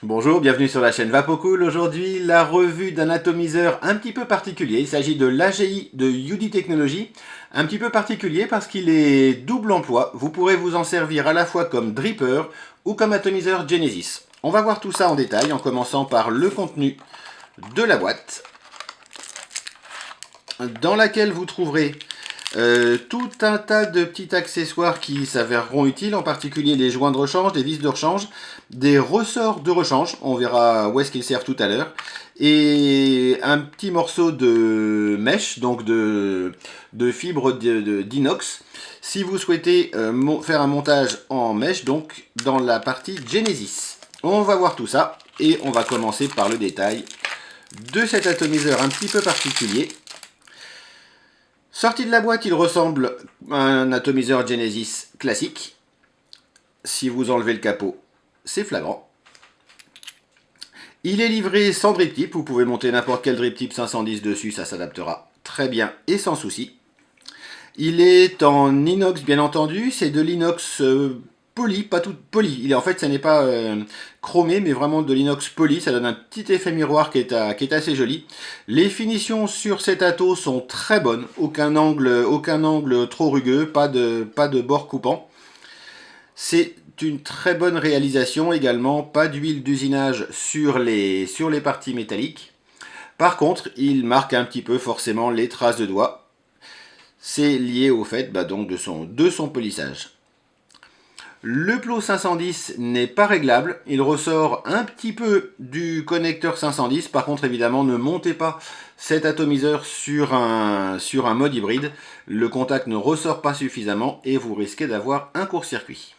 Bonjour, bienvenue sur la chaîne Vapocool. Aujourd'hui, la revue d'un atomiseur un petit peu particulier. Il s'agit de l'AGI de UD Technologies. Un petit peu particulier parce qu'il est double emploi. Vous pourrez vous en servir à la fois comme dripper ou comme atomiseur Genesis. On va voir tout ça en détail en commençant par le contenu de la boîte, dans laquelle vous trouverez tout un tas de petits accessoires qui s'avéreront utiles, en particulier les joints de rechange, des vis de rechange, des ressorts de rechange, on verra où est-ce qu'ils servent tout à l'heure, et un petit morceau de mèche, donc de fibre d'inox, si vous souhaitez faire un montage en mèche, donc dans la partie Genesis. On va voir tout ça, et on va commencer par le détail de cet atomiseur un petit peu particulier. Sorti de la boîte, il ressemble à un atomiseur Genesis classique. Si vous enlevez le capot, c'est flagrant. Il est livré sans drip tip, vous pouvez monter n'importe quel drip tip 510 dessus, ça s'adaptera très bien et sans souci. Il est en inox bien entendu, c'est de l'inox poli, pas tout poli. En fait, ça n'est pas chromé, mais vraiment de l'inox poli. Ça donne un petit effet miroir qui est assez joli. Les finitions sur cet ato sont très bonnes. Aucun angle trop rugueux, pas de bord coupant. C'est une très bonne réalisation également. Pas d'huile d'usinage sur les parties métalliques. Par contre, il marque un petit peu forcément les traces de doigts. C'est lié au fait donc de son polissage. Le plot 510 n'est pas réglable, il ressort un petit peu du connecteur 510, par contre évidemment ne montez pas cet atomiseur sur un mode hybride, le contact ne ressort pas suffisamment et vous risquez d'avoir un court-circuit.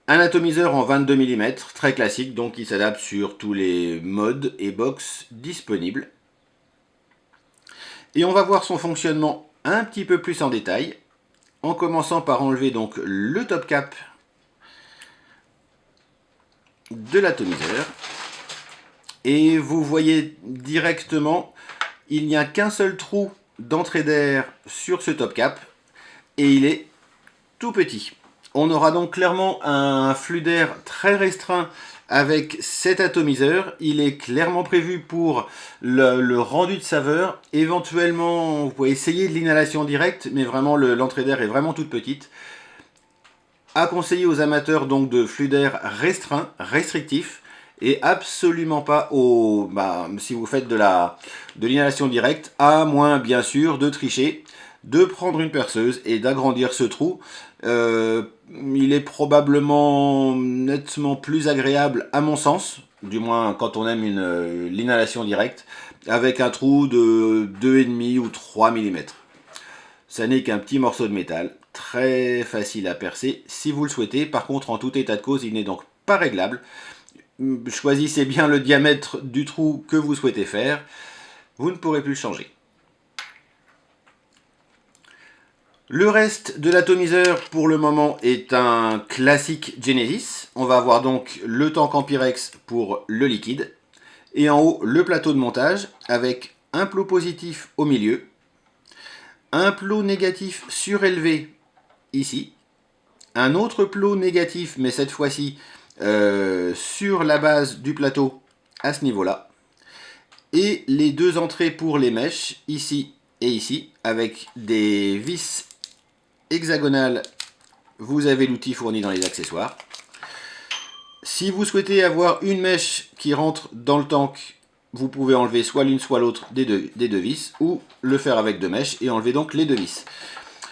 Un atomiseur en 22 mm, très classique, donc il s'adapte sur tous les modes et box disponibles. Et on va voir son fonctionnement un petit peu plus en détail, en commençant par enlever donc le top cap de l'atomiseur. Et vous voyez directement, il n'y a qu'un seul trou d'entrée d'air sur ce top cap, et il est tout petit. On aura donc clairement un flux d'air très restreint avec cet atomiseur. Il est clairement prévu pour le rendu de saveur. Éventuellement, vous pouvez essayer de l'inhalation directe, mais vraiment l'entrée d'air est vraiment toute petite. À conseiller aux amateurs donc de flux d'air restreint, restrictif, et absolument pas si vous faites de l'inhalation directe, à moins bien sûr de tricher, de prendre une perceuse et d'agrandir ce trou. Il est probablement nettement plus agréable à mon sens, du moins quand on aime l'inhalation directe, avec un trou de 2,5 ou 3 mm. Ça n'est qu'un petit morceau de métal, très facile à percer si vous le souhaitez. Par contre, en tout état de cause, il n'est donc pas réglable. Choisissez bien le diamètre du trou que vous souhaitez faire. Vous ne pourrez plus le changer. Le reste de l'atomiseur pour le moment est un classique Genesis. On va avoir donc le tank Ampirex pour le liquide. Et en haut, le plateau de montage avec un plot positif au milieu. Un plot négatif surélevé ici. Un autre plot négatif, mais cette fois-ci sur la base du plateau à ce niveau-là. Et les deux entrées pour les mèches, ici et ici, avec des vis hexagonales. Vous avez l'outil fourni dans les accessoires. Si vous souhaitez avoir une mèche qui rentre dans le tank, vous pouvez enlever soit l'une soit l'autre des deux vis, ou le faire avec deux mèches et enlever donc les deux vis.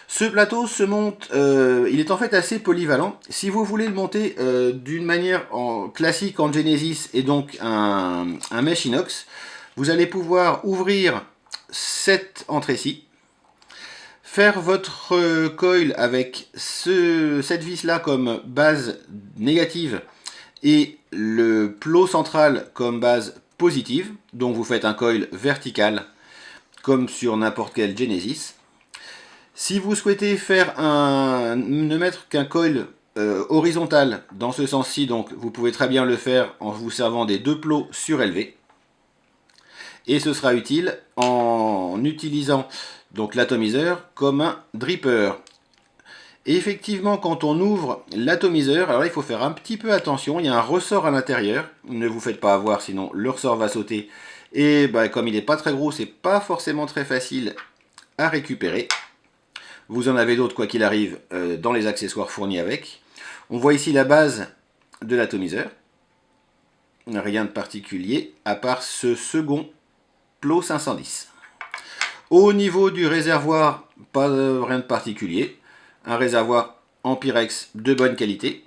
Ce plateau se monte, il est en fait assez polyvalent. Si vous voulez le monter d'une manière classique en Genesis et donc un mesh inox, vous allez pouvoir ouvrir cette entrée-ci, faire votre coil avec cette vis-là comme base négative et le plot central comme base positive. Donc vous faites un coil vertical comme sur n'importe quel Genesis. Si vous souhaitez ne mettre qu'un coil horizontal dans ce sens-ci, donc vous pouvez très bien le faire en vous servant des deux plots surélevés. Et ce sera utile en utilisant donc l'atomiseur comme un dripper. Et effectivement, quand on ouvre l'atomiseur, alors là, il faut faire un petit peu attention. Il y a un ressort à l'intérieur. Ne vous faites pas avoir, sinon le ressort va sauter. Et bah, comme il n'est pas très gros, c'est pas forcément très facile à récupérer. Vous en avez d'autres, quoi qu'il arrive, dans les accessoires fournis avec. On voit ici la base de l'atomiseur. Rien de particulier, à part ce second plot 510. Au niveau du réservoir, pas rien de particulier. Un réservoir en Pyrex de bonne qualité.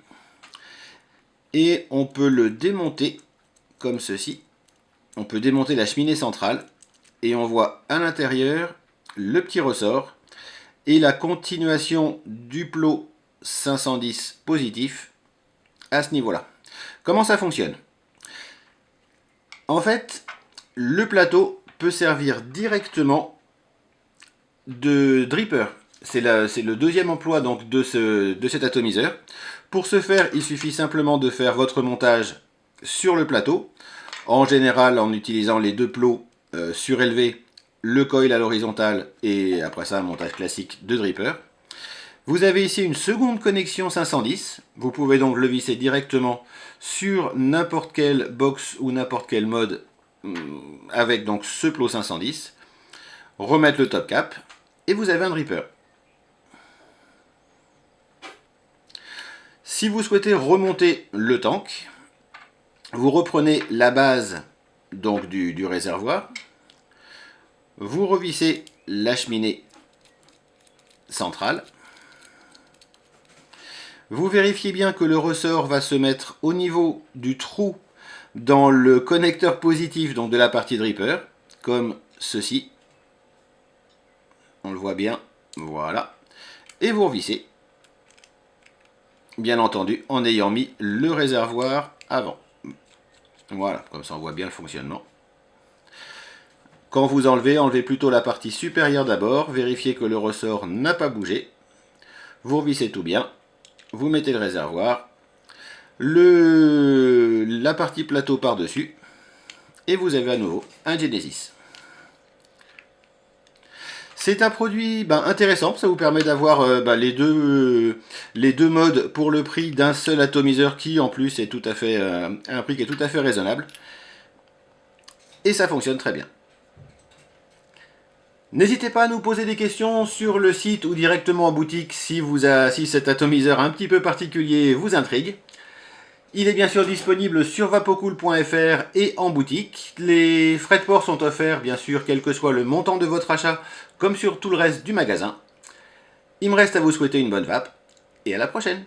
Et on peut le démonter comme ceci. On peut démonter la cheminée centrale. Et on voit à l'intérieur le petit ressort. Et la continuation du plot 510 positif à ce niveau-là. Comment ça fonctionne? En fait, le plateau peut servir directement de dripper. C'est le deuxième emploi donc, de cet atomiseur. Pour ce faire, il suffit simplement de faire votre montage sur le plateau. En général, en utilisant les deux plots surélevés, le coil à l'horizontale et après ça, un montage classique de dripper. Vous avez ici une seconde connexion 510. Vous pouvez donc le visser directement sur n'importe quelle box ou n'importe quel mode avec donc ce plot 510. Remettre le top cap et vous avez un dripper. Si vous souhaitez remonter le tank, vous reprenez la base donc du réservoir, vous revissez la cheminée centrale, vous vérifiez bien que le ressort va se mettre au niveau du trou dans le connecteur positif donc de la partie dripper, comme ceci. On le voit bien, voilà. Et vous revissez, bien entendu, en ayant mis le réservoir avant. Voilà, comme ça on voit bien le fonctionnement. Quand vous enlevez plutôt la partie supérieure d'abord, vérifiez que le ressort n'a pas bougé. Vous revissez tout bien, vous mettez le réservoir, la partie plateau par-dessus, et vous avez à nouveau un Genesis. C'est un produit intéressant, ça vous permet d'avoir les deux modes pour le prix d'un seul atomiseur qui en plus est tout à fait un prix qui est tout à fait raisonnable. Et ça fonctionne très bien. N'hésitez pas à nous poser des questions sur le site ou directement en boutique si cet atomiseur un petit peu particulier vous intrigue. Il est bien sûr disponible sur vapocool.fr et en boutique. Les frais de port sont offerts, bien sûr, quel que soit le montant de votre achat, comme sur tout le reste du magasin. Il me reste à vous souhaiter une bonne vape, et à la prochaine!